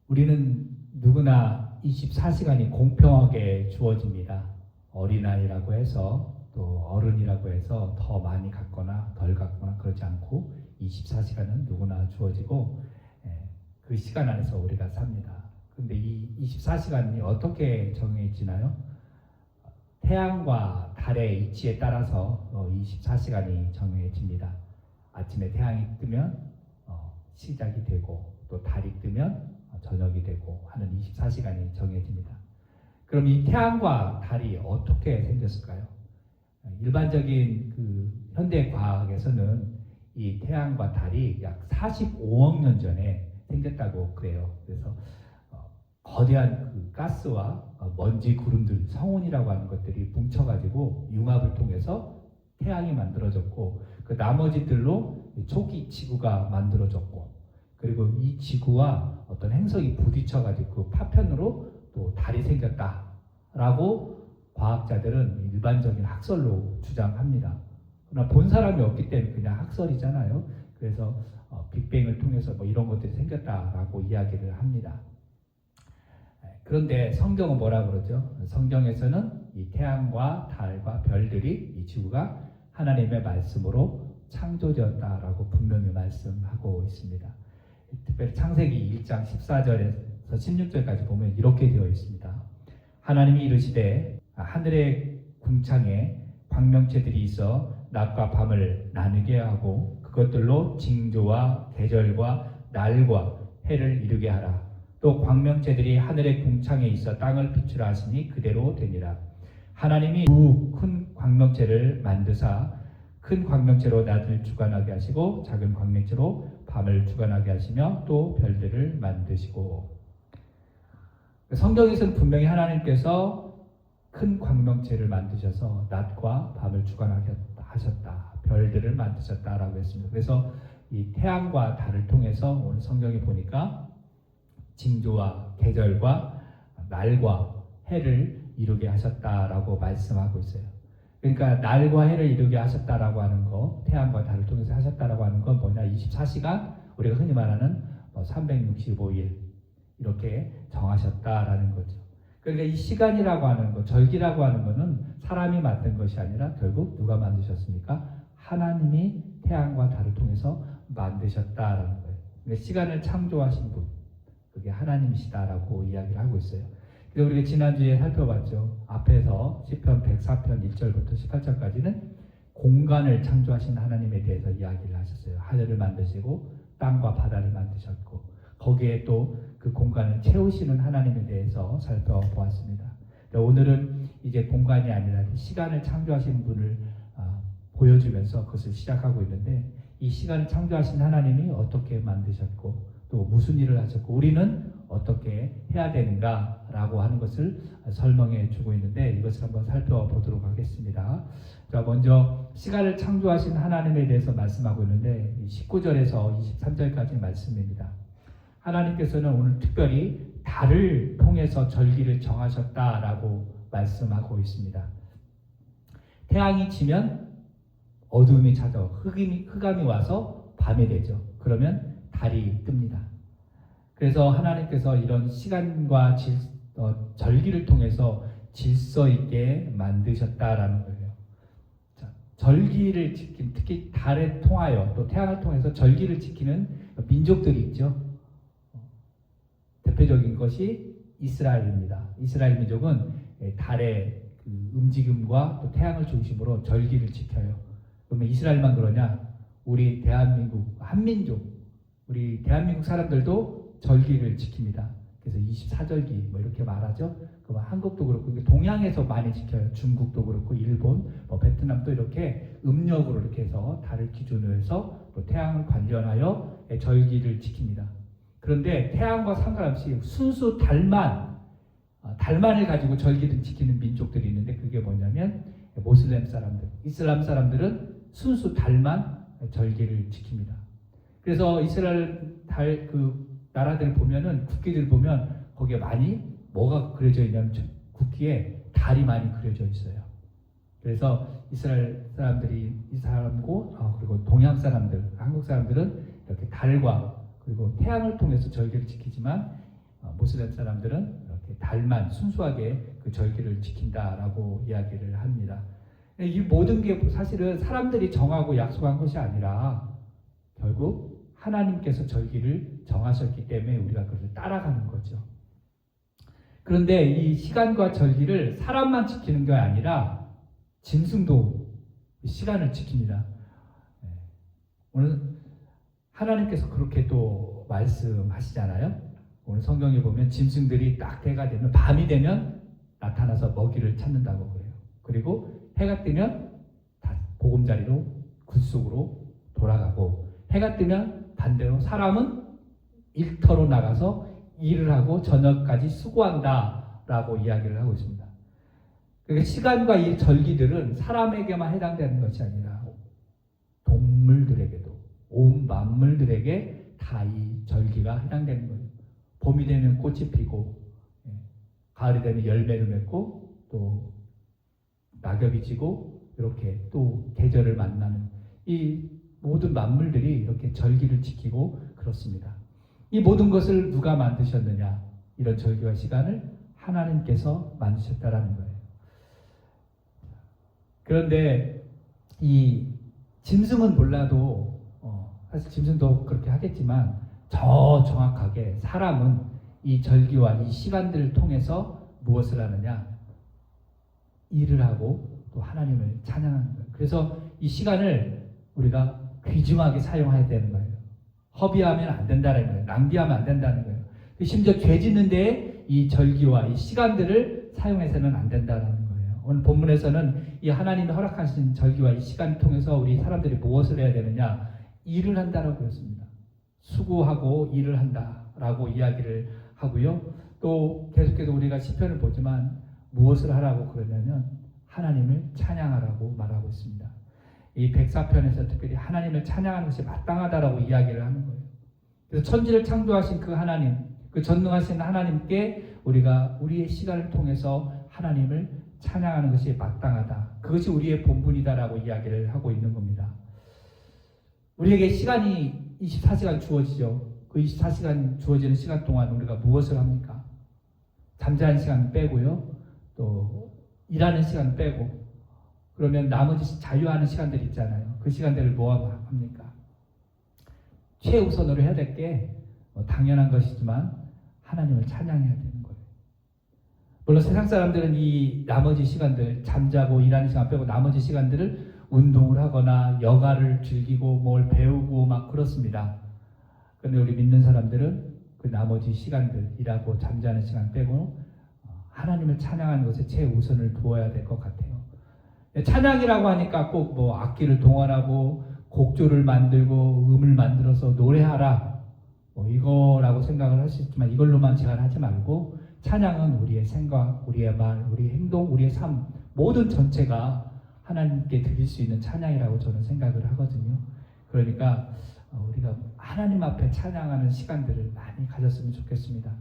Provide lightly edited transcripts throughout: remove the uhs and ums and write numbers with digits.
우리는 누구나 24시간이 공평하게 주어집니다. 어린아이라고 해서 또 어른이라고 해서 더 많이 갖거나 덜 갖거나 그러지 않고 24시간은 누구나 주어지고 그 시간 안에서 우리가 삽니다. 그런데 이 24시간이 어떻게 정해지나요? 태양과 달의 위치에 따라서 24시간이 정해집니다. 아침에 태양이 뜨면 시작이 되고 또 달이 뜨면 저녁이 되고 하는 24시간이 정해집니다. 그럼 이 태양과 달이 어떻게 생겼을까요? 일반적인 그 현대 과학에서는 이 태양과 달이 약 45억 년 전에 생겼다고 그래요. 그래서 거대한 그 가스와 먼지 구름들, 성운이라고 하는 것들이 뭉쳐가지고 융합을 통해서 태양이 만들어졌고, 그 나머지들로 초기 지구가 만들어졌고, 그리고 이 지구와 어떤 행성이 부딪혀가지고 그 파편으로 또 달이 생겼다라고 과학자들은 일반적인 학설로 주장합니다. 그러나 본 사람이 없기 때문에 그냥 학설이잖아요. 그래서 빅뱅을 통해서 뭐 이런 것들이 생겼다라고 이야기를 합니다. 그런데 성경은 뭐라 그러죠? 성경에서는 이 태양과 달과 별들이 이 지구가 하나님의 말씀으로 창조되었다라고 분명히 말씀하고 있습니다. 특별히 창세기 1장 14절에서 16절까지 보면 이렇게 되어 있습니다. 하나님이 이르시되 하늘의 궁창에 광명체들이 있어 낮과 밤을 나누게 하고 그것들로 징조와 계절과 날과 해를 이루게 하라. 또 광명체들이 하늘의 궁창에 있어 땅을 비추라 하시니 그대로 되니라. 하나님이 두 큰 광명체를 만드사 큰 광명체로 낮을 주관하게 하시고 작은 광명체로 밤을 주관하게 하시며 또 별들을 만드시고. 성경에서는 분명히 하나님께서 큰 광명체를 만드셔서 낮과 밤을 주관하게 하셨다, 별들을 만드셨다라고 했습니다. 그래서 이 태양과 달을 통해서 오늘 성경에 보니까 징조와 계절과 날과 해를 이루게 하셨다라고 말씀하고 있어요. 그러니까 날과 해를 이루게 하셨다라고 하는 거, 태양과 달을 통해서 하셨다라고 하는 건 뭐냐? 24시간, 우리가 흔히 말하는 365일 이렇게 정하셨다라는 거죠. 그러니까 이 시간이라고 하는 거, 절기라고 하는 거는 사람이 만든 것이 아니라 결국 누가 만드셨습니까? 하나님이 태양과 달을 통해서 만드셨다라는 거예요. 그러니까 시간을 창조하신 분, 그게 하나님이시다라고 이야기를 하고 있어요. 그래서 우리가 지난주에 살펴봤죠. 앞에서 시편 104편 1절부터 18절까지는 공간을 창조하신 하나님에 대해서 이야기를 하셨어요. 하늘을 만드시고 땅과 바다를 만드셨고 거기에 또 그 공간을 채우시는 하나님에 대해서 살펴보았습니다. 오늘은 이제 공간이 아니라 시간을 창조하신 분을 보여주면서 그것을 시작하고 있는데, 이 시간을 창조하신 하나님이 어떻게 만드셨고 또 무슨 일을 하셨고 우리는 어떻게 해야 되는가라고 하는 것을 설명해 주고 있는데, 이것을 한번 살펴보도록 하겠습니다. 자, 먼저 시간을 창조하신 하나님에 대해서 말씀하고 있는데 19절에서 23절까지 말씀입니다. 하나님께서는 오늘 특별히 달을 통해서 절기를 정하셨다라고 말씀하고 있습니다. 태양이 지면 어둠이 찾아와 흑암이 와서 밤이 되죠. 그러면 달이 뜹니다. 그래서 하나님께서 이런 시간과 절기를 통해서 질서 있게 만드셨다라는 거예요. 자, 절기를 지키는, 특히 달에 통하여 또 태양을 통해서 절기를 지키는 민족들이 있죠. 대표적인 것이 이스라엘입니다. 이스라엘 민족은 달의 그 움직임과 또 태양을 중심으로 절기를 지켜요. 그러면 이스라엘만 그러냐? 우리 대한민국 한민족, 우리 대한민국 사람들도 절기를 지킵니다. 그래서 24절기 뭐 이렇게 말하죠. 그럼 한국도 그렇고 동양에서 많이 지켜요. 중국도 그렇고 일본, 베트남도 이렇게 음력으로 이렇게 해서 달을 기준으로 해서 또 태양을 관련하여 절기를 지킵니다. 그런데 태양과 상관없이 순수 달만을 가지고 절기를 지키는 민족들이 있는데, 그게 뭐냐면 모슬렘 사람들, 이슬람 사람들은 순수 달만 절기를 지킵니다. 그래서 이스라엘 그 나라들 보면은 국기들 보면 거기에 많이 뭐가 그려져 있냐면 국기에 달이 많이 그려져 있어요. 그래서 이스라엘 사람들이 이스라엘고 그리고 동양 사람들, 한국 사람들은 이렇게 달과 그리고 태양을 통해서 절기를 지키지만 모슬렘 사람들은 이렇게 달만 순수하게 그 절기를 지킨다라고 이야기를 합니다. 이 모든 게 사실은 사람들이 정하고 약속한 것이 아니라 결국 하나님께서 절기를 정하셨기 때문에 우리가 그것을 따라가는 거죠. 그런데 이 시간과 절기를 사람만 지키는 게 아니라 짐승도 시간을 지킵니다. 오늘 하나님께서 그렇게 또 말씀하시잖아요. 오늘 성경에 보면 짐승들이 딱 해가 되면 밤이 되면 나타나서 먹이를 찾는다고 그래요. 그리고 해가 뜨면 다 보금자리로 굴 속으로 돌아가고, 해가 뜨면 반대로 사람은 일터로 나가서 일을 하고 저녁까지 수고한다라고 이야기를 하고 있습니다. 그러니까 시간과 이 절기들은 사람에게만 해당되는 것이 아니라 동물들에게도, 온 만물들에게 다 이 절기가 해당되는 거예요. 봄이 되면 꽃이 피고, 가을이 되면 열매를 맺고, 또 낙엽이 지고, 이렇게 또 계절을 만나는 이 모든 만물들이 이렇게 절기를 지키고 그렇습니다. 이 모든 것을 누가 만드셨느냐? 이런 절기와 시간을 하나님께서 만드셨다라는 거예요. 그런데 이 짐승은 몰라도 사실 짐승도 그렇게 하겠지만 더 정확하게 사람은 이 절기와 이 시간들을 통해서 무엇을 하느냐? 일을 하고 또 하나님을 찬양하는 거예요. 그래서 이 시간을 우리가 귀중하게 사용해야 되는 거예요. 허비하면 안 된다는 거예요. 낭비하면 안 된다는 거예요. 심지어 죄 짓는 데에 이 절기와 이 시간들을 사용해서는 안 된다는 거예요. 오늘 본문에서는 이 하나님이 허락하신 절기와 이 시간을 통해서 우리 사람들이 무엇을 해야 되느냐? 일을 한다라고 그랬습니다. 수고하고 일을 한다라고 이야기를 하고요. 또 계속해서 우리가 시편을 보지만 무엇을 하라고 그러냐면 하나님을 찬양하라고 말하고 있습니다. 이 104편에서 특별히 하나님을 찬양하는 것이 마땅하다라고 이야기를 하는 거예요. 그래서 천지를 창조하신 그 하나님, 그 전능하신 하나님께 우리가 우리의 시간을 통해서 하나님을 찬양하는 것이 마땅하다. 그것이 우리의 본분이다라고 이야기를 하고 있는 겁니다. 우리에게 시간이 24시간 주어지죠. 그 24시간 주어지는 시간 동안 우리가 무엇을 합니까? 잠자는 시간 빼고요. 또 일하는 시간 빼고, 그러면 나머지 자유하는 시간들 있잖아요. 그 시간들을 뭐 합니까? 최우선으로 해야 될 게 당연한 것이지만 하나님을 찬양해야 되는 거예요. 물론 세상 사람들은 이 나머지 시간들, 잠자고 일하는 시간 빼고 나머지 시간들을 운동을 하거나 여가를 즐기고 뭘 배우고 막 그렇습니다. 그런데 우리 믿는 사람들은 그 나머지 시간들, 일하고 잠자는 시간 빼고 하나님을 찬양하는 것에 최우선을 두어야 될 것 같아요. 찬양이라고 하니까 꼭 뭐 악기를 동원하고 곡조를 만들고 음을 만들어서 노래하라 뭐 이거라고 생각을 할 수 있지만 이걸로만 제한하지 말고 찬양은 우리의 생각, 우리의 말, 우리의 행동, 우리의 삶 모든 전체가 하나님께 드릴 수 있는 찬양이라고 저는 생각을 하거든요. 그러니까 우리가 하나님 앞에 찬양하는 시간들을 많이 가졌으면 좋겠습니다.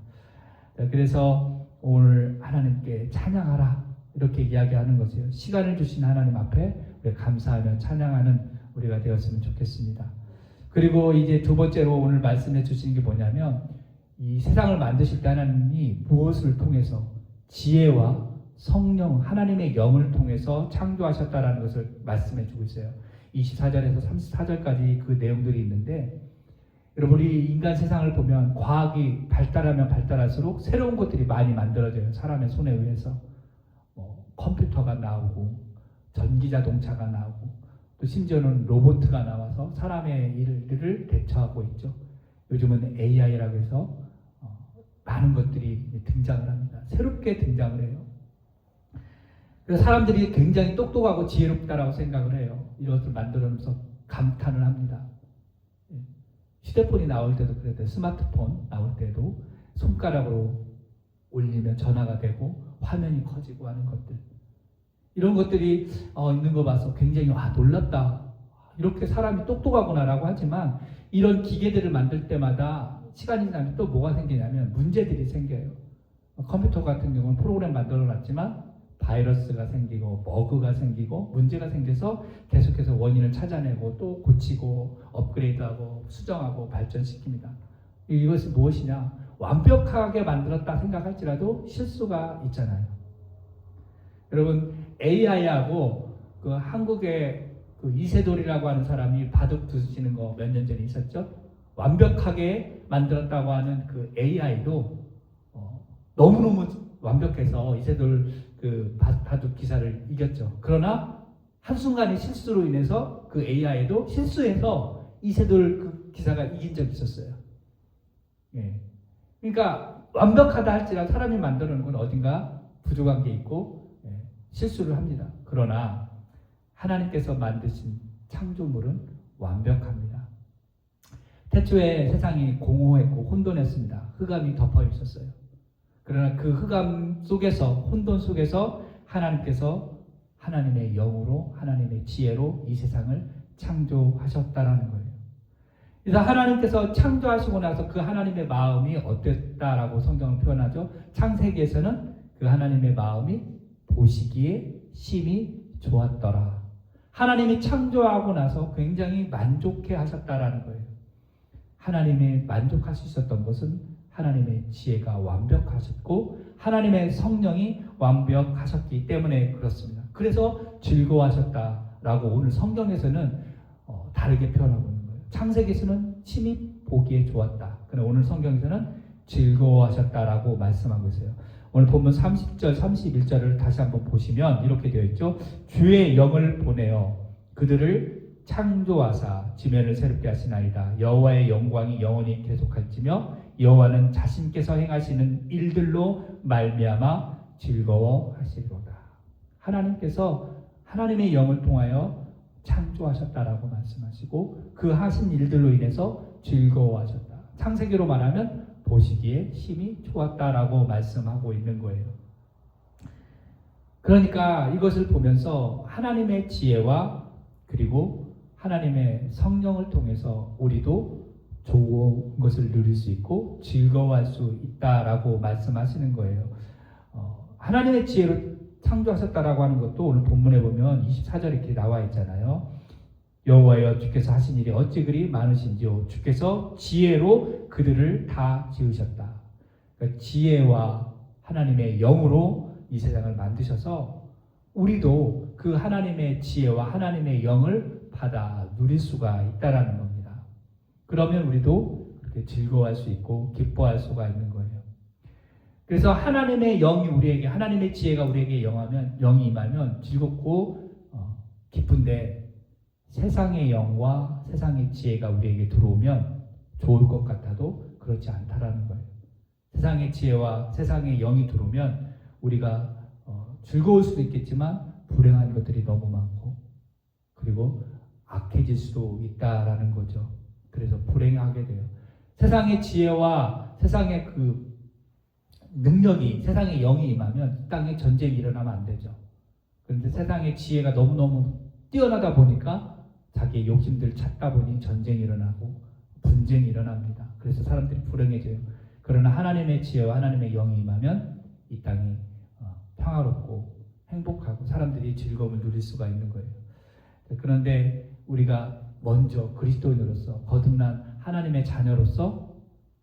그래서 오늘 하나님께 찬양하라 이렇게 이야기하는 것이에요. 시간을 주신 하나님 앞에 우리가 감사하며 찬양하는 우리가 되었으면 좋겠습니다. 그리고 이제 두 번째로 오늘 말씀해 주신 게 뭐냐면 이 세상을 만드실 때 하나님이 무엇을 통해서 지혜와 성령, 하나님의 영을 통해서 창조하셨다라는 것을 말씀해 주고 있어요. 24절에서 34절까지 그 내용들이 있는데 여러분 우리 인간 세상을 보면 과학이 발달하면 발달할수록 새로운 것들이 많이 만들어져요. 사람의 손에 의해서 컴퓨터가 나오고 전기자동차가 나오고 또 심지어는 로봇가 나와서 사람의 일을 대처하고 있죠. 요즘은 AI라고 해서 많은 것들이 등장을 합니다. 새롭게 등장을 해요. 그래서 사람들이 굉장히 똑똑하고 지혜롭다라고 생각을 해요. 이것을 만들어내면서 감탄을 합니다. 휴대폰이 나올 때도 그랬대요. 스마트폰 나올 때도 손가락으로 올리면 전화가 되고 화면이 커지고 하는 것들. 이런 것들이 있는 거 봐서 굉장히 놀랍다. 이렇게 사람이 똑똑하구나라고 하지만 이런 기계들을 만들 때마다 시간이 지나면 또 뭐가 생기냐면 문제들이 생겨요. 컴퓨터 같은 경우는 프로그램 만들어 놨지만 바이러스가 생기고 버그가 생기고 문제가 생겨서 계속해서 원인을 찾아내고 또 고치고 업그레이드하고 수정하고 발전시킵니다. 이것이 무엇이냐? 완벽하게 만들었다 생각할지라도 실수가 있잖아요. 여러분 AI하고 그 한국의 그 이세돌이라고 하는 사람이 바둑 두시는 거 몇 년 전에 있었죠. 완벽하게 만들었다고 하는 그 AI도 너무너무 완벽해서 이세돌 그 바둑 기사를 이겼죠. 그러나 한순간의 실수로 인해서 그 AI도 실수해서 이세돌 그 기사가 이긴 적이 있었어요. 예. 그러니까 완벽하다 할지라도 사람이 만드는 건 어딘가 부족한 게 있고 실수를 합니다. 그러나 하나님께서 만드신 창조물은 완벽합니다. 태초에 세상이 공허했고 혼돈했습니다. 흑암이 덮어 있었어요. 그러나 그 흑암 속에서, 혼돈 속에서 하나님께서 하나님의 영으로, 하나님의 지혜로 이 세상을 창조하셨다라는 거예요. 그래서 하나님께서 창조하시고 나서 그 하나님의 마음이 어땠다라고 성경을 표현하죠. 창세기에서는 그 하나님의 마음이 보시기에 심히 좋았더라. 하나님이 창조하고 나서 굉장히 만족해 하셨다라는 거예요. 하나님이 만족할 수 있었던 것은 하나님의 지혜가 완벽하셨고 하나님의 성령이 완벽하셨기 때문에 그렇습니다. 그래서 즐거워하셨다라고 오늘 성경에서는 다르게 표현하고 있는 거예요. 창세기에서는 심히 보기에 좋았다. 그러나 오늘 성경에서는 즐거워하셨다라고 말씀하고 있어요. 오늘 본문 30절, 31절을 다시 한번 보시면 이렇게 되어 있죠. 주의 영을 보내어 그들을 창조하사 지면을 새롭게 하시나이다. 여호와의 영광이 영원히 계속할지며 여호와는 자신께서 행하시는 일들로 말미암아 즐거워하시리로다. 하나님께서 하나님의 영을 통하여 창조하셨다라고 말씀하시고 그 하신 일들로 인해서 즐거워하셨다. 창세기로 말하면 보시기에 심히 좋았다라고 말씀하고 있는 거예요. 그러니까 이것을 보면서 하나님의 지혜와 그리고 하나님의 성령을 통해서 우리도 좋은 것을 누릴 수 있고 즐거워할 수 있다라고 말씀하시는 거예요. 하나님의 지혜로 창조하셨다라고 하는 것도 오늘 본문에 보면 24절에 이렇게 나와 있잖아요. 여호와여 주께서 하신 일이 어찌 그리 많으신지요. 주께서 지혜로 그들을 다 지으셨다. 그러니까 지혜와 하나님의 영으로 이 세상을 만드셔서 우리도 그 하나님의 지혜와 하나님의 영을 받아 누릴 수가 있다라는 겁니다. 그러면 우리도 그렇게 즐거워할 수 있고 기뻐할 수가 있는 거예요. 그래서 하나님의 영이 우리에게, 하나님의 지혜가 우리에게 영이 임하면 즐겁고 기쁜데 세상의 영과 세상의 지혜가 우리에게 들어오면 좋을 것 같아도 그렇지 않다라는 거예요. 세상의 지혜와 세상의 영이 들어오면 우리가 즐거울 수도 있겠지만 불행한 것들이 너무 많고 그리고 악해질 수도 있다라는 거죠. 그래서 불행하게 돼요. 세상의 지혜와 세상의 그 능력이, 세상의 영이 임하면 이 땅에 전쟁이 일어나면 안 되죠. 그런데 세상의 지혜가 너무너무 뛰어나다 보니까 자기의 욕심들을 찾다 보니 전쟁이 일어나고 분쟁이 일어납니다. 그래서 사람들이 불행해져요. 그러나 하나님의 지혜와 하나님의 영이 임하면 이 땅이 평화롭고 행복하고 사람들이 즐거움을 누릴 수가 있는 거예요. 그런데 우리가 먼저 그리스도인으로서 거듭난 하나님의 자녀로서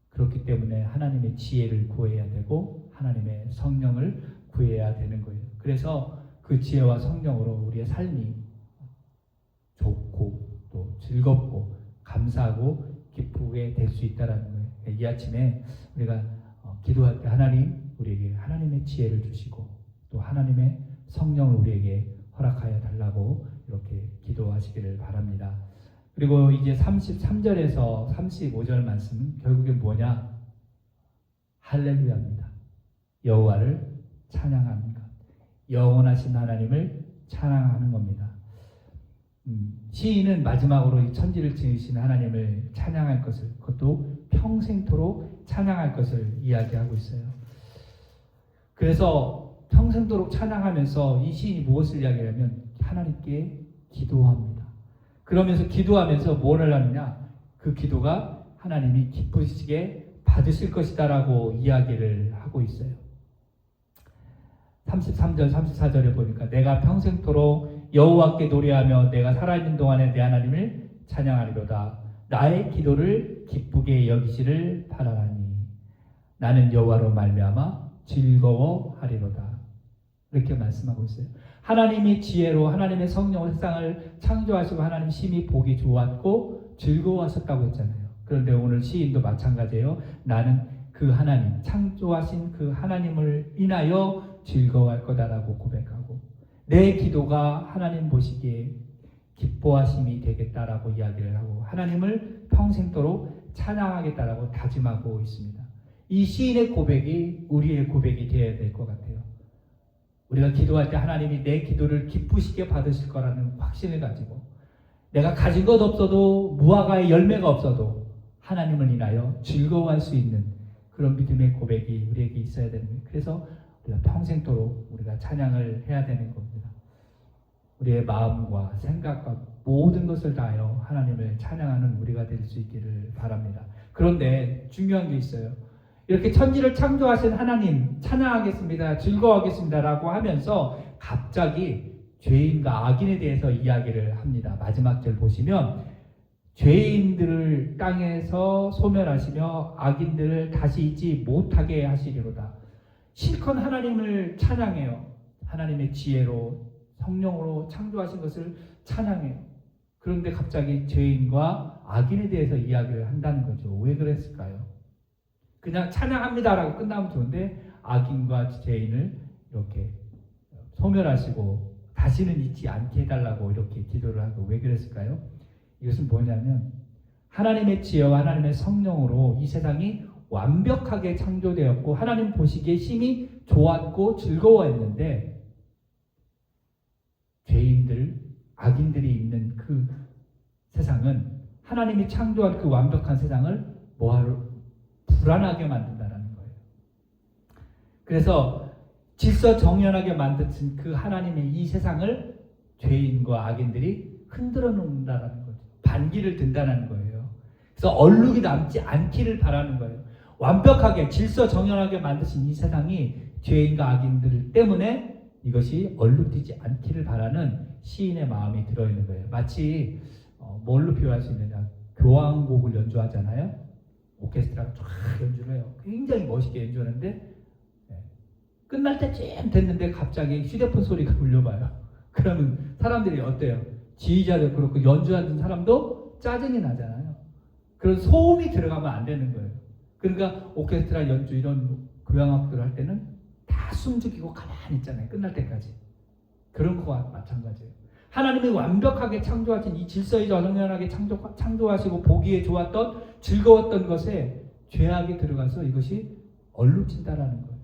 그렇기 때문에 하나님의 지혜를 구해야 되고 하나님의 성령을 구해야 되는 거예요. 그래서 그 지혜와 성령으로 우리의 삶이 좋고 또 즐겁고 감사하고 기쁘게 될 수 있다는 거예요. 이 아침에 우리가 기도할 때 하나님 우리에게 하나님의 지혜를 주시고 또 하나님의 성령을 우리에게 허락하여 달라고 이렇게 기도하시기를 바랍니다. 그리고 이제 33절에서 35절 말씀은 결국엔 뭐냐? 할렐루야입니다. 여호와를 찬양하는 것. 영원하신 하나님을 찬양하는 겁니다. 시인은 마지막으로 이 천지를 지으신 하나님을 찬양할 것을, 그것도 평생토록 찬양할 것을 이야기하고 있어요. 그래서 평생토록 찬양하면서 이 시인이 무엇을 이야기하냐면 하나님께 기도합니다. 그러면서 기도하면서 뭘 하느냐? 그 기도가 하나님이 기쁘시게 받으실 것이다라고 이야기를 하고 있어요. 33절, 34절에 보니까 내가 평생토록 여호와께 노래하며 내가 살아있는 동안에 내 하나님을 찬양하리로다. 나의 기도를 기쁘게 여기시를 바라나니. 나는 여호와로 말미암아 즐거워하리로다. 이렇게 말씀하고 있어요. 하나님이 지혜로 하나님의 성령으로 세상을 창조하시고 하나님 심히 보기 좋았고 즐거워하셨다고 했잖아요. 그런데 오늘 시인도 마찬가지예요. 나는 그 하나님, 창조하신 그 하나님을 인하여 즐거워할 거다라고 고백하고 내 기도가 하나님 보시기에 기뻐하심이 되겠다라고 이야기를 하고 하나님을 평생도록 찬양하겠다라고 다짐하고 있습니다. 이 시인의 고백이 우리의 고백이 되어야 될 것 같아요. 우리가 기도할 때 하나님이 내 기도를 기쁘시게 받으실 거라는 확신을 가지고 내가 가진 것 없어도 무화과의 열매가 없어도 하나님을 인하여 즐거워할 수 있는 그런 믿음의 고백이 우리에게 있어야 되는 거예요. 그래서 우리가 평생도록 우리가 찬양을 해야 되는 겁니다. 우리의 마음과 생각과 모든 것을 다하여 하나님을 찬양하는 우리가 될 수 있기를 바랍니다. 그런데 중요한 게 있어요. 이렇게 천지를 창조하신 하나님 찬양하겠습니다, 즐거워하겠습니다 라고 하면서 갑자기 죄인과 악인에 대해서 이야기를 합니다. 마지막 절 보시면 죄인들을 땅에서 소멸하시며 악인들을 다시 잊지 못하게 하시리로다. 실컷 하나님을 찬양해요. 하나님의 지혜로 성령으로 창조하신 것을 찬양해요. 그런데 갑자기 죄인과 악인에 대해서 이야기를 한다는 거죠. 왜 그랬을까요? 그냥 찬양합니다라고 끝나면 좋은데 악인과 죄인을 이렇게 소멸하시고 다시는 잊지 않게 해달라고 이렇게 기도를 하고 왜 그랬을까요? 이것은 뭐냐면 하나님의 지혜와 하나님의 성령으로 이 세상이 완벽하게 창조되었고 하나님 보시기에 심히 좋았고 즐거워했는데 죄인들, 악인들이 있는 그 세상은 하나님이 창조한 그 완벽한 세상을 뭐하러 불안하게 만든다는 거예요. 그래서 질서 정연하게 만드신 그 하나님의 이 세상을 죄인과 악인들이 흔들어 놓는다는 거죠. 반기를 든다는 거예요. 그래서 얼룩이 남지 않기를 바라는 거예요. 완벽하게 질서 정연하게 만드신 이 세상이 죄인과 악인들 때문에 이것이 얼룩지지 않기를 바라는 시인의 마음이 들어있는 거예요. 마치 뭘로 표현할 수 있느냐, 교향곡을 연주하잖아요. 오케스트라가 쫙 연주를 해요. 굉장히 멋있게 연주하는데 끝날 때쯤 됐는데 갑자기 휴대폰 소리가 울려봐요. 그러면 사람들이 어때요? 지휘자도 그렇고 연주하는 사람도 짜증이 나잖아요. 그런 소음이 들어가면 안 되는 거예요. 그러니까 오케스트라 연주 이런 교향악들을 할 때는 다 숨죽이고 가만히 있잖아요. 끝날 때까지. 그런 거와 마찬가지예요. 하나님이 완벽하게 창조하신 이 질서에 정연하게 창조하시고 보기에 좋았던 즐거웠던 것에 죄악이 들어가서 이것이 얼룩진다라는 거예요.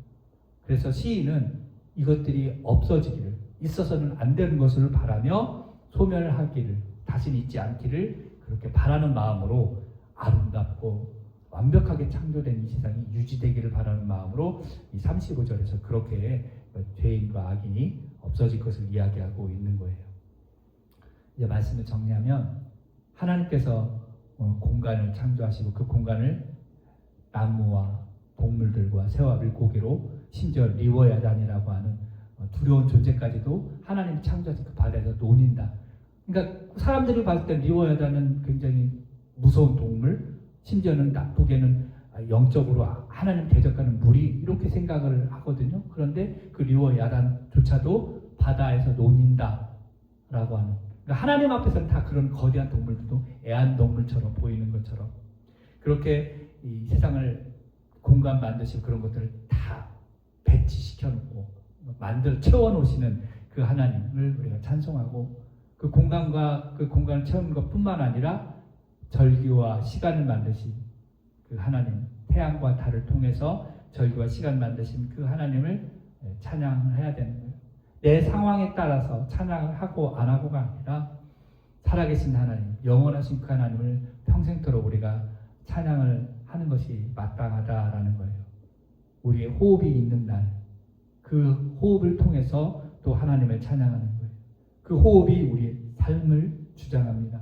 그래서 시인은 이것들이 없어지기를, 있어서는 안 되는 것을 바라며 소멸하기를, 다시는 잊지 않기를 그렇게 바라는 마음으로 아름답고 완벽하게 창조된 이 세상이 유지되기를 바라는 마음으로 이 35절에서 그렇게 죄인과 악인이 없어질 것을 이야기하고 있는 거예요. 이제 말씀을 정리하면 하나님께서 공간을 창조하시고 그 공간을 나무와 동물들과 새와 물고기로 심지어 리워야단이라고 하는 두려운 존재까지도 하나님이 창조하신 그 바다에서 논인다. 그러니까 사람들이 봤을 때 리워야단은 굉장히 무서운 동물, 심지어는 나쁘게는 영적으로 하나님 대적하는 무리 이렇게 생각을 하거든요. 그런데 그 리워야단조차도 바다에서 논인다라고 하는, 그러니까 하나님 앞에서는 다 그런 거대한 동물들도 애완동물처럼 보이는 것처럼 그렇게 이 세상을 공간 만드시고 그런 것들을 다 배치시켜 놓고 만들어 채워 놓으시는 그 하나님을 우리가 찬송하고 그 공간과 그 공간을 채우는 것뿐만 아니라 절기와 시간을 만드신 그 하나님, 태양과 달을 통해서 절기와 시간을 만드신 그 하나님을 찬양을 해야 되는 거예요. 내 상황에 따라서 찬양을 하고 안 하고가 아니라 살아계신 하나님, 영원하신 그 하나님을 평생토록 우리가 찬양을 하는 것이 마땅하다라는 거예요. 우리의 호흡이 있는 날, 그 호흡을 통해서 또 하나님을 찬양하는 거예요. 그 호흡이 우리의 삶을 주장합니다.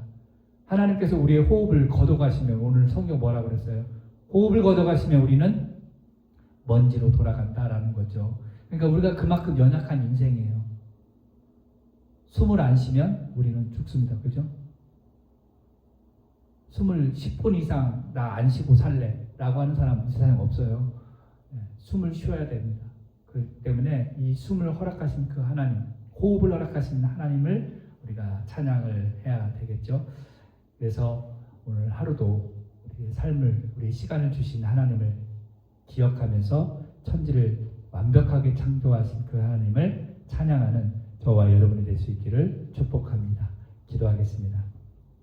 하나님께서 우리의 호흡을 걷어가시면, 오늘 성경 뭐라고 그랬어요? 호흡을 걷어가시면 우리는 먼지로 돌아간다라는 거죠. 그러니까 우리가 그만큼 연약한 인생이에요. 숨을 안 쉬면 우리는 죽습니다. 그죠? 숨을 10분 이상 나 안 쉬고 살래 라고 하는 사람 이 세상에 없어요. 숨을 쉬어야 됩니다. 그렇기 때문에 이 숨을 허락하신 그 하나님, 호흡을 허락하신 하나님을 우리가 찬양을 해야 되겠죠. 그래서 오늘 하루도 우리의 삶을, 우리의 시간을 주신 하나님을 기억하면서 천지를 완벽하게 창조하신 그 하나님을 찬양하는 저와 여러분이 될 수 있기를 축복합니다. 기도하겠습니다.